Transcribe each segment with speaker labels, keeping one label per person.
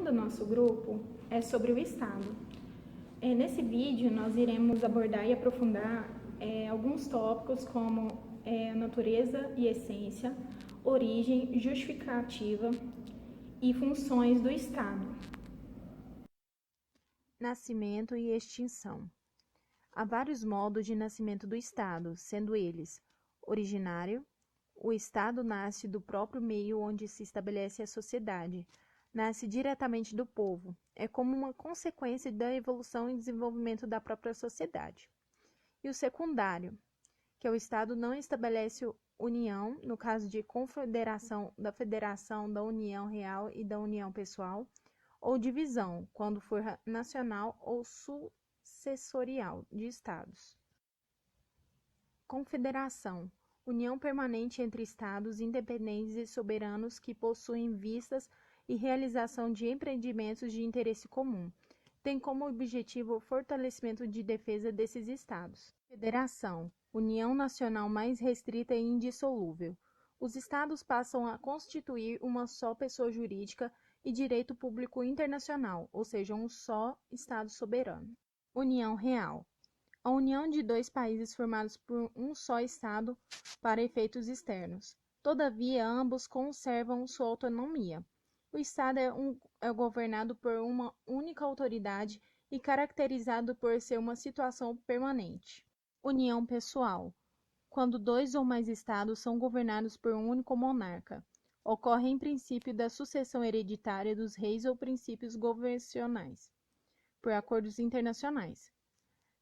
Speaker 1: do nosso grupo é sobre o Estado. Nesse vídeo, nós iremos abordar e aprofundar alguns tópicos como natureza e essência, origem, justificativa e funções do Estado.
Speaker 2: Nascimento e extinção. Há vários modos de nascimento do Estado, sendo eles: originário, o Estado nasce do próprio meio onde se estabelece a sociedade, nasce diretamente do povo, é como uma consequência da evolução e desenvolvimento da própria sociedade. E o secundário, que o Estado não estabelece união, no caso de confederação, da federação, da união real e da união pessoal, ou divisão, quando for nacional ou sucessorial de Estados. Confederação, união permanente entre Estados independentes e soberanos que possuem vistas e realização de empreendimentos de interesse comum. Tem como objetivo o fortalecimento de defesa desses Estados. Federação, união nacional mais restrita e indissolúvel. Os Estados passam a constituir uma só pessoa jurídica e direito público internacional, ou seja, um só Estado soberano. União real. A união de dois países formados por um só Estado para efeitos externos. Todavia, ambos conservam sua autonomia. O Estado é governado por uma única autoridade e caracterizado por ser uma situação permanente. União pessoal. Quando dois ou mais Estados são governados por um único monarca. Ocorre em princípio da sucessão hereditária dos reis ou princípios governacionais, por acordos internacionais.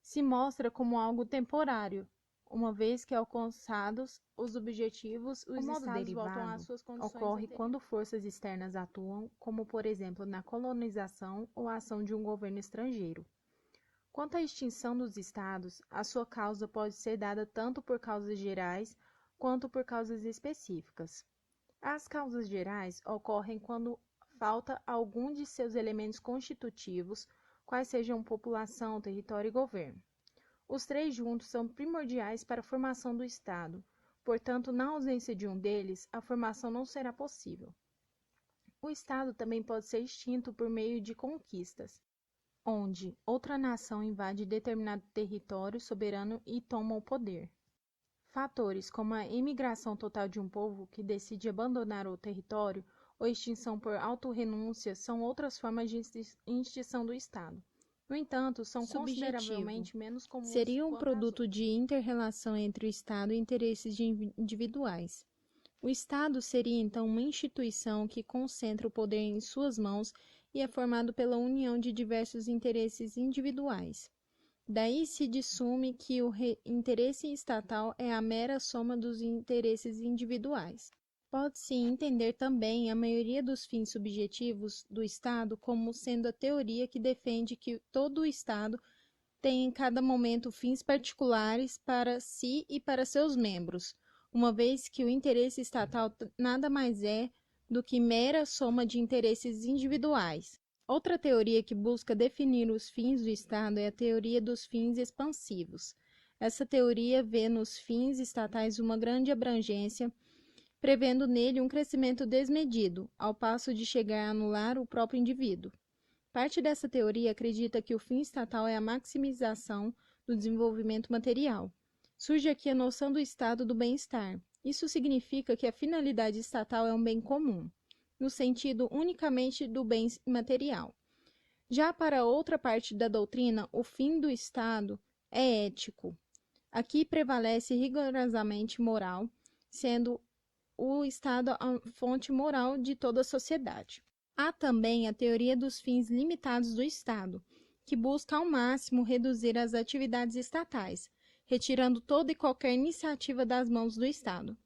Speaker 2: Se mostra como algo temporário, uma vez que alcançados os objetivos, os Estados voltam às suas condições ocorre quando forças externas atuam, como por exemplo na colonização ou a ação de um governo estrangeiro. Quanto à extinção dos Estados, a sua causa pode ser dada tanto por causas gerais quanto por causas específicas. As causas gerais ocorrem quando falta algum de seus elementos constitutivos, quais sejam população, território e governo. Os três juntos são primordiais para a formação do Estado, portanto, na ausência de um deles, a formação não será possível. O Estado também pode ser extinto por meio de conquistas, onde outra nação invade determinado território soberano e toma o poder. Fatores como a imigração total de um povo que decide abandonar o território ou extinção por autorrenúncia são outras formas de extinção do Estado. No entanto, são consideravelmente menos comuns. Seria um produto de inter-relação entre o Estado e interesses individuais. O Estado seria então uma instituição que concentra o poder em suas mãos e é formado pela união de diversos interesses individuais. Daí se desume que o interesse estatal é a mera soma dos interesses individuais. Pode-se entender também a maioria dos fins subjetivos do Estado como sendo a teoria que defende que todo o Estado tem em cada momento fins particulares para si e para seus membros, uma vez que o interesse estatal nada mais é do que mera soma de interesses individuais. Outra teoria que busca definir os fins do Estado é a teoria dos fins expansivos. Essa teoria vê nos fins estatais uma grande abrangência, prevendo nele um crescimento desmedido, ao passo de chegar a anular o próprio indivíduo. Parte dessa teoria acredita que o fim estatal é a maximização do desenvolvimento material. Surge aqui a noção do estado do bem-estar. Isso significa que a finalidade estatal é um bem comum, no sentido unicamente do bem material. Já para outra parte da doutrina, o fim do Estado é ético. Aqui prevalece rigorosamente moral, sendo o Estado a fonte moral de toda a sociedade. Há também a teoria dos fins limitados do Estado, que busca ao máximo reduzir as atividades estatais, retirando toda e qualquer iniciativa das mãos do Estado.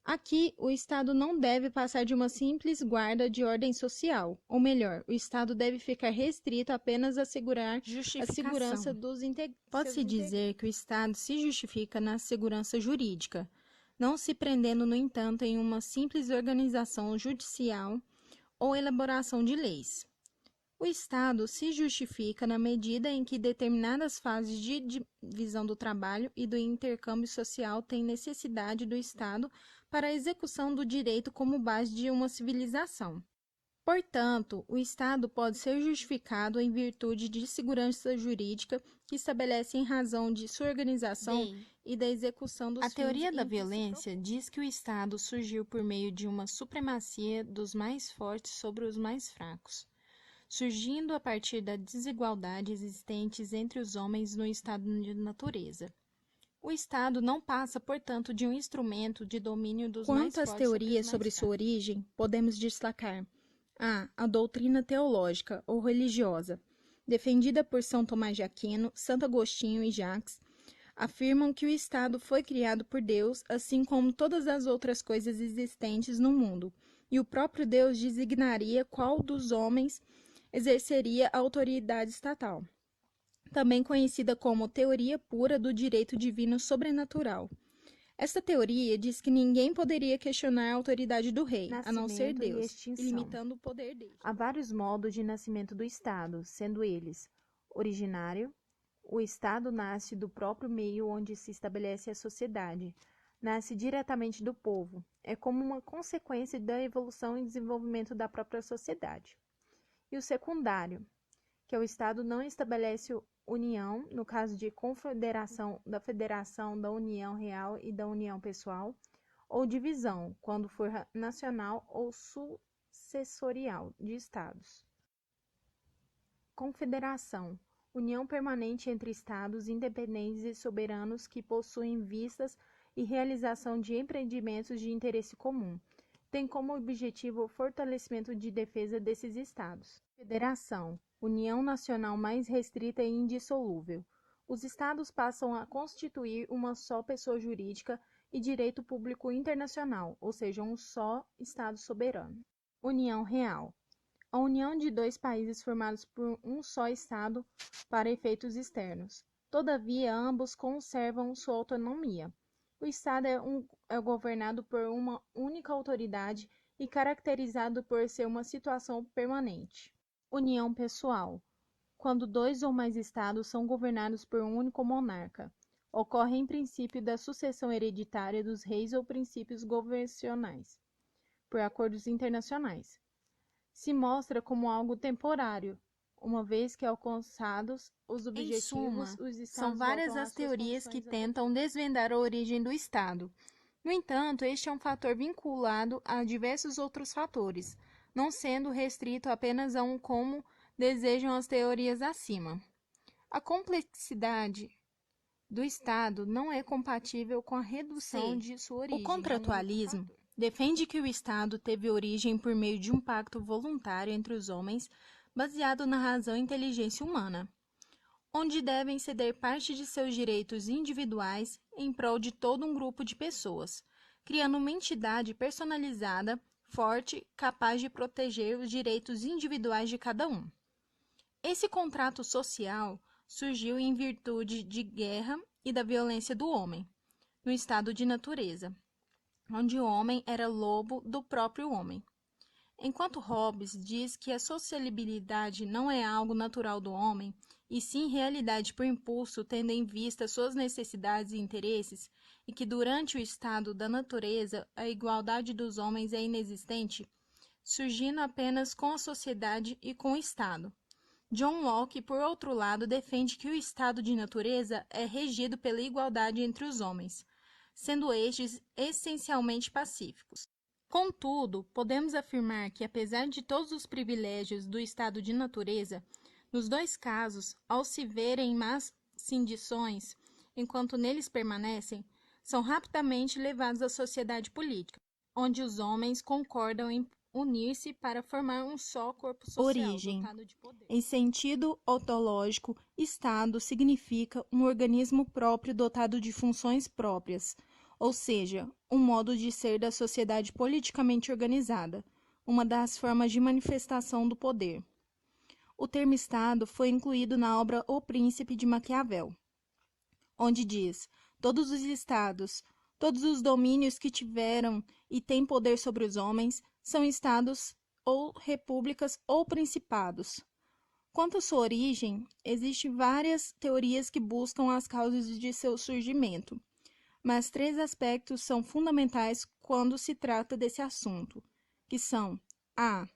Speaker 2: Aqui, o Estado não deve passar de uma simples guarda de ordem social, ou melhor, o Estado deve ficar restrito apenas a assegurar a segurança dos integrantes. Pode-se dizer que o Estado se justifica na segurança jurídica, não se prendendo, no entanto, em uma simples organização judicial ou elaboração de leis. O Estado se justifica na medida em que determinadas fases de divisão do trabalho e do intercâmbio social têm necessidade do Estado para a execução do direito como base de uma civilização. Portanto, o Estado pode ser justificado em virtude de segurança jurídica que estabelece em razão de sua organização e da execução dos fins. A teoria da violência diz que o Estado surgiu por meio de uma supremacia dos mais fortes sobre os mais fracos, surgindo a partir da desigualdade existentes entre os homens no estado de natureza. O Estado não passa, portanto, de um instrumento de domínio dos mais fortes. Quanto às teorias sobre sua origem, podemos destacar a doutrina teológica ou religiosa, defendida por São Tomás de Aquino, Santo Agostinho e Jacques, afirmam que o Estado foi criado por Deus, assim como todas as outras coisas existentes no mundo, e o próprio Deus designaria qual dos homens exerceria a autoridade estatal, também conhecida como teoria pura do direito divino sobrenatural. Esta teoria diz que ninguém poderia questionar a autoridade do rei, a não ser Deus, limitando o poder dele. Há vários modos de nascimento do Estado, sendo eles: originário, o Estado nasce do próprio meio onde se estabelece a sociedade, nasce diretamente do povo, é como uma consequência da evolução e desenvolvimento da própria sociedade. E o secundário, que o Estado não estabelece união, no caso de confederação, da federação, da união real e da união pessoal, ou divisão, quando for nacional ou sucessorial de Estados. Confederação, união permanente entre Estados independentes e soberanos que possuem vistas e realização de empreendimentos de interesse comum. Tem como objetivo o fortalecimento de defesa desses Estados. Federação, união nacional mais restrita e indissolúvel. Os Estados passam a constituir uma só pessoa jurídica e direito público internacional, ou seja, um só Estado soberano. União real. A união de dois países formados por um só Estado para efeitos externos. Todavia, ambos conservam sua autonomia. O Estado é governado por uma única autoridade e caracterizado por ser uma situação permanente. União pessoal. Quando dois ou mais estados são governados por um único monarca, ocorre em princípio da sucessão hereditária dos reis ou princípios governacionais, por acordos internacionais. Se mostra como algo temporário, uma vez que alcançados os objetivos, os estados são várias as teorias que tentam desvendar a origem do Estado. No entanto, este é um fator vinculado a diversos outros fatores, não sendo restrito apenas a um como desejam as teorias acima. A complexidade do Estado não é compatível com a redução de sua origem. O contratualismo defende que o Estado teve origem por meio de um pacto voluntário entre os homens, baseado na razão e inteligência humana, onde devem ceder parte de seus direitos individuais em prol de todo um grupo de pessoas, criando uma entidade personalizada, forte, capaz de proteger os direitos individuais de cada um. Esse contrato social surgiu em virtude de guerra e da violência do homem, no estado de natureza, onde o homem era lobo do próprio homem. Enquanto Hobbes diz que a sociabilidade não é algo natural do homem, e sim realidade por impulso, tendo em vista suas necessidades e interesses, e que durante o estado da natureza a igualdade dos homens é inexistente, surgindo apenas com a sociedade e com o Estado. John Locke, por outro lado, defende que o estado de natureza é regido pela igualdade entre os homens, sendo estes essencialmente pacíficos. Contudo, podemos afirmar que, apesar de todos os privilégios do estado de natureza, nos dois casos, ao se verem más cindições, enquanto neles permanecem, são rapidamente levados à sociedade política, onde os homens concordam em unir-se para formar um só corpo social. Origem. Dotado de poder. Em sentido ontológico, Estado significa um organismo próprio dotado de funções próprias, ou seja, um modo de ser da sociedade politicamente organizada, uma das formas de manifestação do poder. O termo Estado foi incluído na obra O Príncipe de Maquiavel, onde diz: todos os estados, todos os domínios que tiveram e têm poder sobre os homens, são estados ou repúblicas ou principados. Quanto à sua origem, existem várias teorias que buscam as causas de seu surgimento, mas 3 aspectos são fundamentais quando se trata desse assunto, que são a.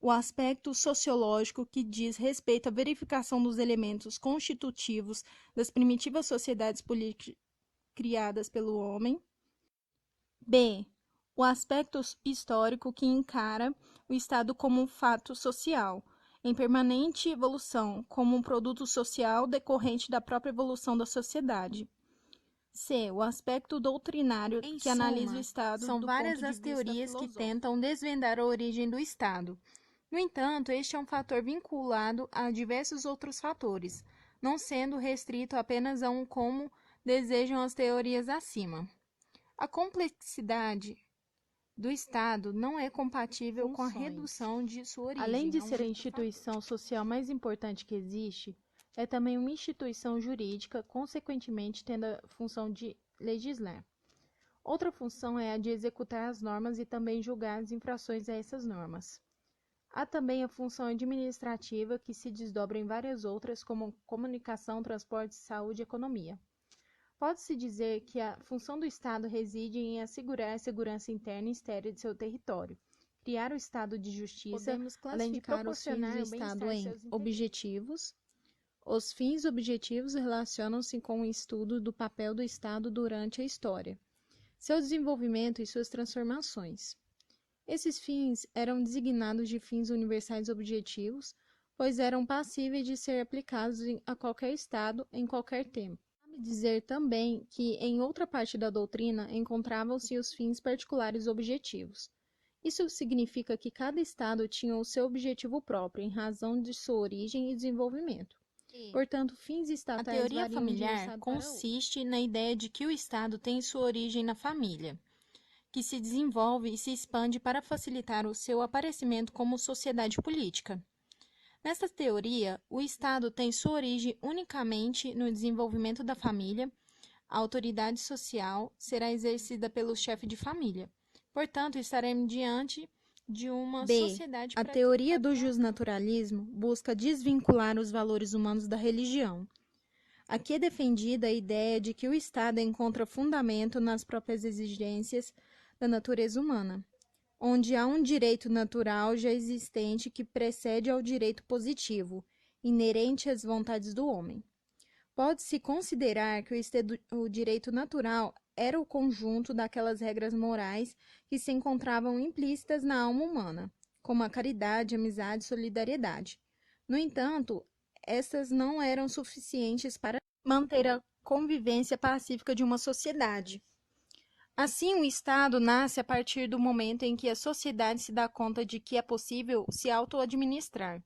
Speaker 2: o aspecto sociológico, que diz respeito à verificação dos elementos constitutivos das primitivas sociedades políticas criadas pelo homem. B. O aspecto histórico, que encara o Estado como um fato social, em permanente evolução, como um produto social decorrente da própria evolução da sociedade. C. O aspecto doutrinário, que analisa o Estado do ponto de vista filosófico. São várias as teorias que tentam desvendar a origem do Estado. No entanto, este é um fator vinculado a diversos outros fatores, não sendo restrito apenas a um, como desejam as teorias acima. A complexidade do Estado não é compatível com a redução de sua origem. Além de ser a instituição social mais importante que existe, é também uma instituição jurídica, consequentemente tendo a função de legislar. Outra função é a de executar as normas e também julgar as infrações a essas normas. Há também a função administrativa, que se desdobra em várias outras, como comunicação, transporte, saúde e economia. Pode-se dizer que a função do Estado reside em assegurar a segurança interna e externa de seu território, criar o estado de justiça, além de proporcionar os fins do Estado em objetivos. Os fins objetivos relacionam-se com o estudo do papel do Estado durante a história, seu desenvolvimento e suas transformações. Esses fins eram designados de fins universais objetivos, pois eram passíveis de ser aplicados a qualquer Estado em qualquer tempo. Cabe dizer também que, em outra parte da doutrina, encontravam-se os fins particulares objetivos. Isso significa que cada Estado tinha o seu objetivo próprio, em razão de sua origem e desenvolvimento. Portanto, fins estatais variam de um estado para outro. A teoria familiar consiste na ideia de que o Estado tem sua origem na família, que se desenvolve e se expande para facilitar o seu aparecimento como sociedade política. Nesta teoria, o Estado tem sua origem unicamente no desenvolvimento da família. A autoridade social será exercida pelo chefe de família. Portanto, estaremos diante de uma sociedade... A teoria do justnaturalismo busca desvincular os valores humanos da religião. Aqui é defendida a ideia de que o Estado encontra fundamento nas próprias exigências da natureza humana, onde há um direito natural já existente que precede ao direito positivo, inerente às vontades do homem. Pode-se considerar que o direito natural era o conjunto daquelas regras morais que se encontravam implícitas na alma humana, como a caridade, a amizade e solidariedade. No entanto, essas não eram suficientes para manter a convivência pacífica de uma sociedade. Assim, o Estado nasce a partir do momento em que a sociedade se dá conta de que é possível se auto-administrar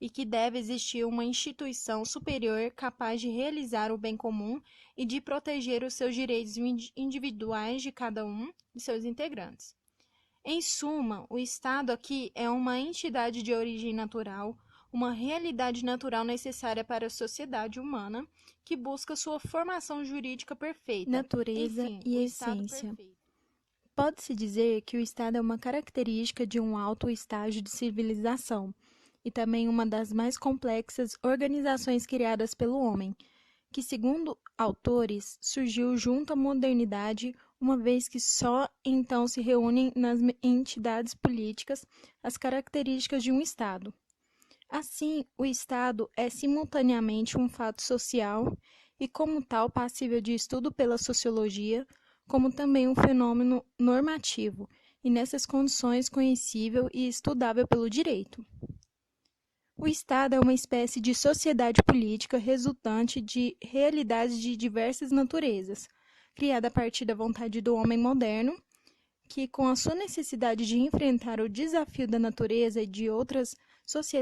Speaker 2: e que deve existir uma instituição superior capaz de realizar o bem comum e de proteger os seus direitos individuais de cada um de seus integrantes. Em suma, o Estado aqui é uma entidade de origem natural, uma realidade natural necessária para a sociedade humana que busca sua formação jurídica perfeita. Natureza e essência. Pode-se dizer que o Estado é uma característica de um alto estágio de civilização e também uma das mais complexas organizações criadas pelo homem, que, segundo autores, surgiu junto à modernidade, uma vez que só então se reúnem nas entidades políticas as características de um Estado. Assim, o Estado é simultaneamente um fato social e, como tal, passível de estudo pela sociologia, como também um fenômeno normativo, e nessas condições conhecível e estudável pelo direito. O Estado é uma espécie de sociedade política resultante de realidades de diversas naturezas, criada a partir da vontade do homem moderno, que, com a sua necessidade de enfrentar o desafio da natureza e de outras sociedades,